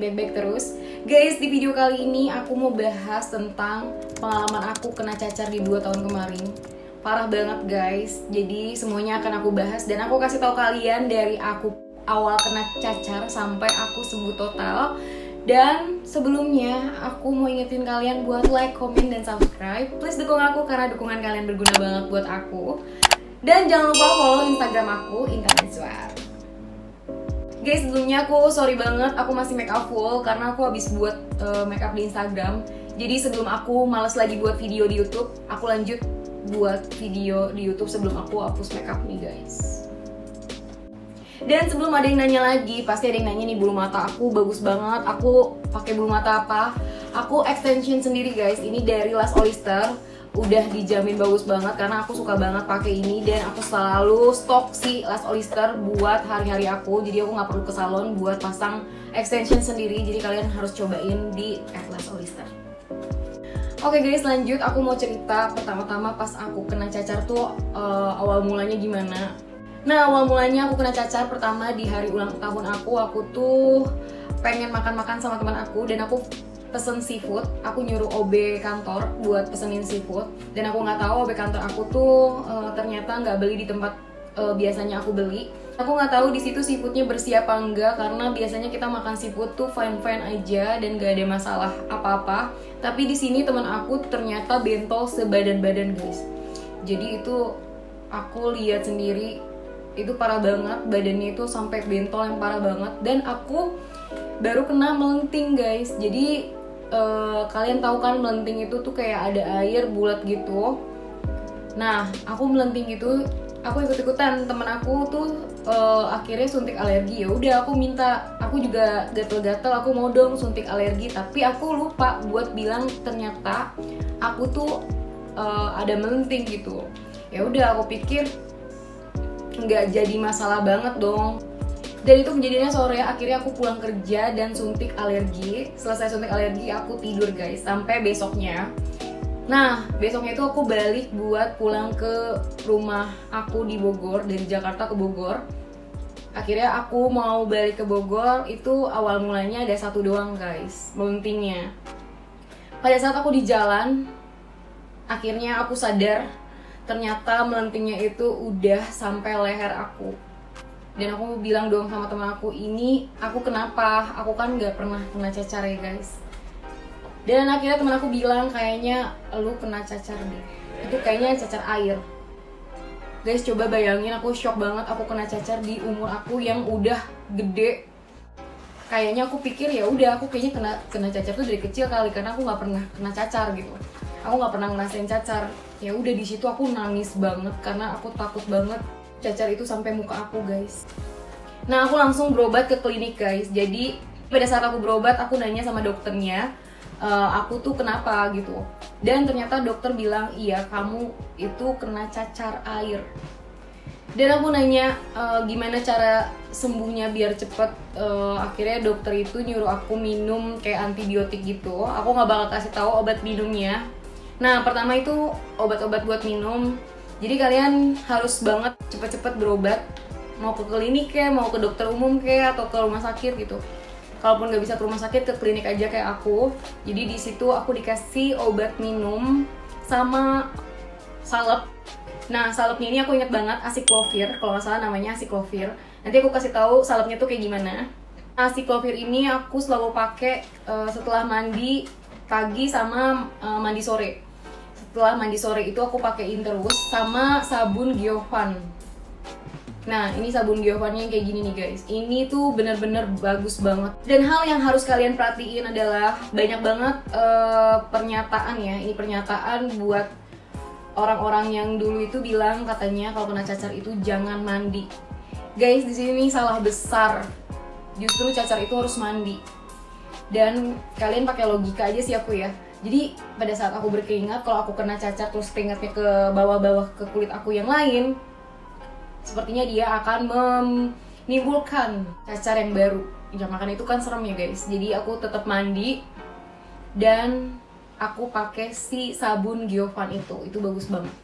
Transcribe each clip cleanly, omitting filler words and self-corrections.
baik-baik terus. Guys, di video kali ini aku mau bahas tentang pengalaman aku kena cacar di 2 tahun kemarin. Parah banget guys, jadi semuanya akan aku bahas dan aku kasih tahu kalian dari aku awal kena cacar sampai aku sembuh total. Dan sebelumnya aku mau ingetin kalian buat like, comment, dan subscribe. Please dukung aku karena dukungan kalian berguna banget buat aku. Dan jangan lupa follow Instagram aku, Intan Iswar. Guys, sebelumnya aku sorry banget, aku masih make up full karena aku habis buat make up di Instagram. Jadi sebelum aku males lagi buat video di YouTube, aku lanjut buat video di YouTube sebelum aku hapus make up nih guys. Dan sebelum ada yang nanya lagi, pasti ada yang nanya nih bulu mata aku bagus banget. Aku pakai bulu mata apa? Aku extension sendiri guys. Ini dari Lash Oyster. Udah dijamin bagus banget karena aku suka banget pakai ini dan aku selalu stok si Lash Oyster buat hari-hari aku. Jadi aku nggak perlu ke salon buat pasang extension sendiri. Jadi kalian harus cobain di Lash Oyster. Oke guys, lanjut aku mau cerita pertama-tama pas aku kena cacar tuh awal mulanya gimana. Nah, awal mulanya aku kena cacar pertama di hari ulang tahun aku tuh pengen makan-makan sama teman aku dan aku pesen seafood. Aku nyuruh OB kantor buat pesenin seafood dan aku nggak tahu OB kantor aku tuh ternyata nggak beli di tempat biasanya aku beli. Aku nggak tahu di situ seafoodnya bersih apa enggak karena biasanya kita makan seafood tuh fine-fine aja dan gak ada masalah apa-apa. Tapi di sini teman aku ternyata bentol sebadan-badan guys. Jadi itu aku lihat sendiri. Itu parah banget, badannya itu sampai bentol yang parah banget. Dan aku baru kena melenting guys. Jadi kalian tahu kan melenting itu tuh kayak ada air bulat gitu. Nah, aku melenting gitu, aku ikut-ikutan. Temen aku tuh akhirnya suntik alergi. Ya udah aku minta, aku juga gatel-gatel, aku mau dong suntik alergi. Tapi aku lupa buat bilang ternyata aku tuh ada melenting gitu. Ya udah aku pikir nggak jadi masalah banget dong. Dan itu kejadiannya sore, akhirnya aku pulang kerja dan suntik alergi. Selesai suntik alergi aku tidur guys sampai besoknya. Nah, besoknya itu aku balik buat pulang ke rumah aku di Bogor, dari Jakarta ke Bogor. Akhirnya aku mau balik ke Bogor, itu awal mulanya ada satu doang guys, melentingnya. Pada saat aku di jalan, akhirnya aku sadar ternyata melentingnya itu udah sampai leher aku. Dan aku bilang dong sama teman aku, ini aku kenapa? Aku kan gak pernah kena cacar ya guys. Dan akhirnya teman aku bilang, kayaknya lu kena cacar deh. Itu kayaknya cacar air. Guys, coba bayangin, aku shock banget aku kena cacar di umur aku yang udah gede. Kayaknya aku pikir ya udah aku kayaknya kena cacar tuh dari kecil kali karena aku nggak pernah kena cacar gitu. Aku nggak pernah ngerasain cacar. Ya udah di situ aku nangis banget karena aku takut banget cacar itu sampai muka aku guys. Nah, aku langsung berobat ke klinik guys. Jadi pada saat aku berobat aku nanya sama dokternya, aku tuh kenapa gitu. Dan ternyata dokter bilang, iya kamu itu kena cacar air. Dan aku nanya gimana cara sembuhnya biar cepet. Akhirnya dokter itu nyuruh aku minum kayak antibiotik gitu. Aku nggak bakal kasih tahu obat minumnya. Nah, pertama itu obat-obat buat minum. Jadi kalian harus banget cepet-cepet berobat. Mau ke klinik kayak, mau ke dokter umum kayak, atau ke rumah sakit gitu. Kalaupun nggak bisa ke rumah sakit, ke klinik aja kayak aku. Jadi di situ aku dikasih obat minum sama salep. Nah, salepnya ini aku inget banget, acyclovir. Kalau nggak salah namanya acyclovir. Nanti aku kasih tahu salepnya tuh kayak gimana. Acyclovir ini aku selalu pakai setelah mandi pagi sama mandi sore. Setelah mandi sore itu aku pakein terus sama sabun Giovan. Nah, ini sabun Giovannya yang kayak gini nih guys. Ini tuh bener-bener bagus banget. Dan hal yang harus kalian perhatiin adalah banyak banget pernyataan ya. Ini pernyataan buat orang-orang yang dulu itu bilang katanya kalau kena cacar itu jangan mandi. Guys, di sini salah besar. Justru cacar itu harus mandi. Dan kalian pakai logika aja sih aku ya. Jadi pada saat aku berkeringat, kalau aku kena cacar terus keringatnya ke bawah-bawah ke kulit aku yang lain, sepertinya dia akan menimbulkan cacar yang baru. Ya makanya itu kan serem ya guys. Jadi aku tetap mandi dan aku pakai si sabun Giovan itu bagus banget.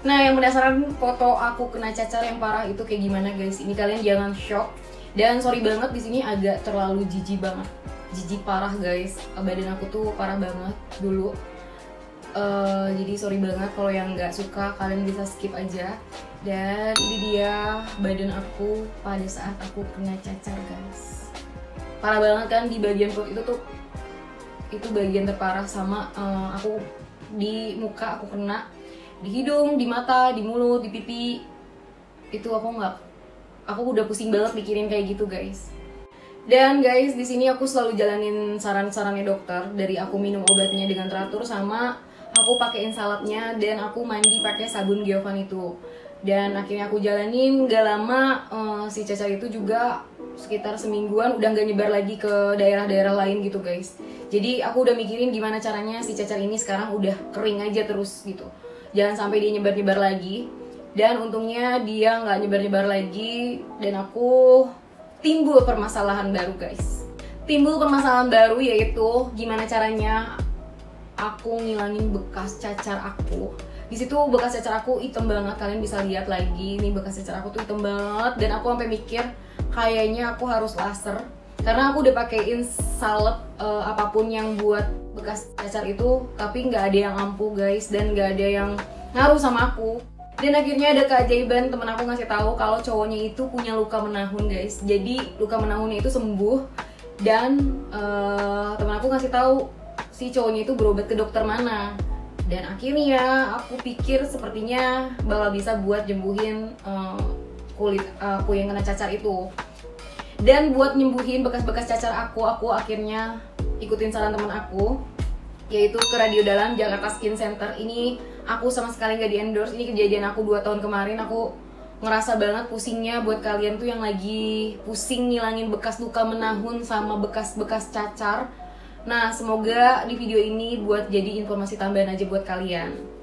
Nah, yang berdasarkan foto aku kena cacar yang parah itu kayak gimana guys, ini kalian jangan shock. Dan sorry banget di sini agak terlalu jijik banget, jijik parah guys. Badan aku tuh parah banget dulu. Jadi sorry banget kalau yang nggak suka, kalian bisa skip aja. Dan ini dia badan aku pada saat aku kena cacar guys. Parah banget kan, di bagian perut itu bagian terparah. Sama aku di muka aku kena, di hidung, di mata, di mulut, di pipi. Itu aku udah pusing banget mikirin kayak gitu guys. Dan guys, di sini aku selalu jalanin saran-sarannya dokter, dari aku minum obatnya dengan teratur, sama aku pakein salapnya, dan aku mandi pakai sabun Giovan itu. Dan akhirnya aku jalanin, gak lama si cacar itu juga sekitar semingguan udah gak nyebar lagi ke daerah-daerah lain gitu guys. Jadi aku udah mikirin gimana caranya si cacar ini sekarang udah kering aja terus gitu, jangan sampai dia nyebar-nyebar lagi. Dan untungnya dia nggak nyebar-nyebar lagi, dan aku timbul permasalahan baru guys. Timbul permasalahan baru, yaitu gimana caranya aku ngilangin bekas cacar aku. Di situ bekas cacar aku hitam banget, kalian bisa lihat lagi nih, bekas cacar aku tuh hitam banget. Dan aku sampai mikir kayaknya aku harus laser, karena aku udah pakein salep apapun yang buat bekas cacar itu, tapi nggak ada yang ampuh guys, dan nggak ada yang ngaruh sama aku. Dan akhirnya ada keajaiban, temen aku ngasih tahu kalau cowoknya itu punya luka menahun guys. Jadi luka menahunnya itu sembuh, dan temen aku ngasih tahu si cowoknya itu berobat ke dokter mana. Dan akhirnya aku pikir sepertinya bakal bisa buat nyembuhin kulit aku yang kena cacar itu. Dan buat nyembuhin bekas-bekas cacar aku akhirnya ikutin saran teman aku, yaitu ke Radio Dalam Jakarta Skin Center. Ini aku sama sekali nggak di endorse, ini kejadian aku 2 tahun kemarin. Aku ngerasa banget pusingnya. Buat kalian tuh yang lagi pusing ngilangin bekas luka menahun sama bekas-bekas cacar, nah semoga di video ini buat jadi informasi tambahan aja buat kalian.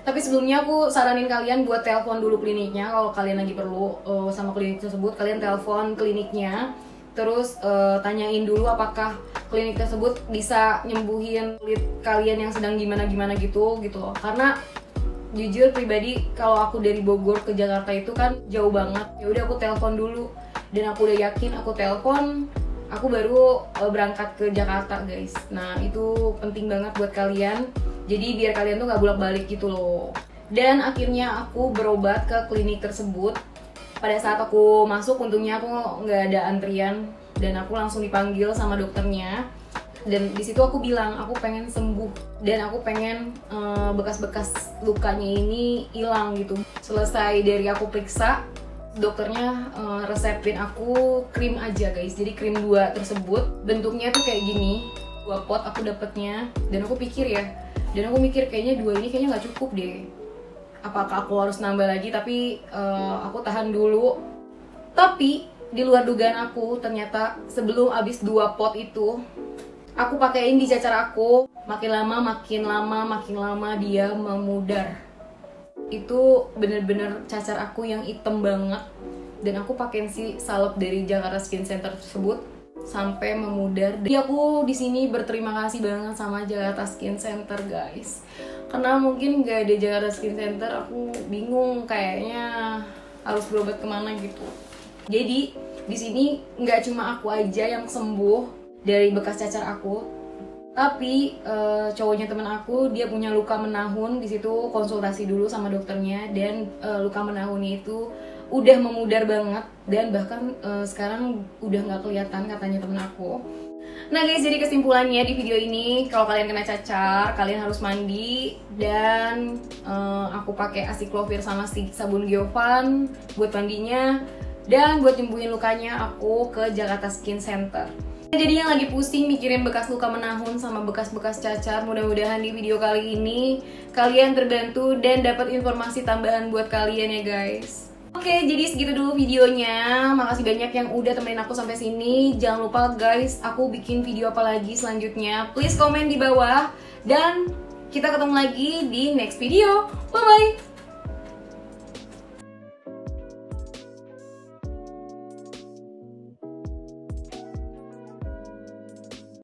Tapi sebelumnya aku saranin kalian buat telepon dulu kliniknya. Kalau kalian lagi perlu sama klinik tersebut, kalian telepon kliniknya, terus tanyain dulu apakah klinik tersebut bisa nyembuhin kulit kalian yang sedang gimana-gimana gitu loh. Karena jujur pribadi, kalau aku dari Bogor ke Jakarta itu kan jauh banget. Ya udah aku telepon dulu, dan aku udah yakin aku telepon, aku baru berangkat ke Jakarta guys. Nah itu penting banget buat kalian, jadi biar kalian tuh nggak bolak-balik gitu loh. Dan akhirnya aku berobat ke klinik tersebut. Pada saat aku masuk, untungnya aku nggak ada antrian, dan aku langsung dipanggil sama dokternya. Dan di situ aku bilang aku pengen sembuh, dan aku pengen bekas-bekas lukanya ini hilang gitu. Selesai dari aku periksa, dokternya resepin aku krim aja guys. Jadi krim 2 tersebut bentuknya tuh kayak gini, 2 pot aku dapetnya. Dan aku pikir kayaknya 2 ini kayaknya nggak cukup deh. Apakah aku harus nambah lagi? Tapi aku tahan dulu. Tapi di luar dugaan aku, ternyata sebelum habis 2 pot itu, aku pakein di cacar aku. Makin lama dia memudar. Itu bener-bener cacar aku yang hitam banget. Dan aku pakein si salep dari Jakarta Skin Center tersebut sampai memudar. Jadi aku di sini berterima kasih banget sama Jakarta Skin Center guys. Karena mungkin gak ada Jakarta Skin Center, aku bingung kayaknya harus berobat kemana gitu. Jadi di sini nggak cuma aku aja yang sembuh dari bekas cacar aku, tapi cowoknya temen aku, dia punya luka menahun. Di situ konsultasi dulu sama dokternya, dan luka menahunnya itu udah memudar banget, dan bahkan sekarang udah nggak kelihatan katanya temen aku. Nah guys, jadi kesimpulannya di video ini, kalau kalian kena cacar, kalian harus mandi. Dan aku pakai Aciclovir sama sabun Giovan buat mandinya. Dan buat nyembuhin lukanya, aku ke Jakarta Skin Center. Jadi yang lagi pusing mikirin bekas luka menahun sama bekas-bekas cacar, mudah-mudahan di video kali ini kalian terbantu dan dapat informasi tambahan buat kalian ya guys. Oke, jadi segitu dulu videonya. Makasih banyak yang udah temenin aku sampai sini. Jangan lupa guys, aku bikin video apa lagi selanjutnya. Please komen di bawah. Dan kita ketemu lagi di next video. Bye-bye!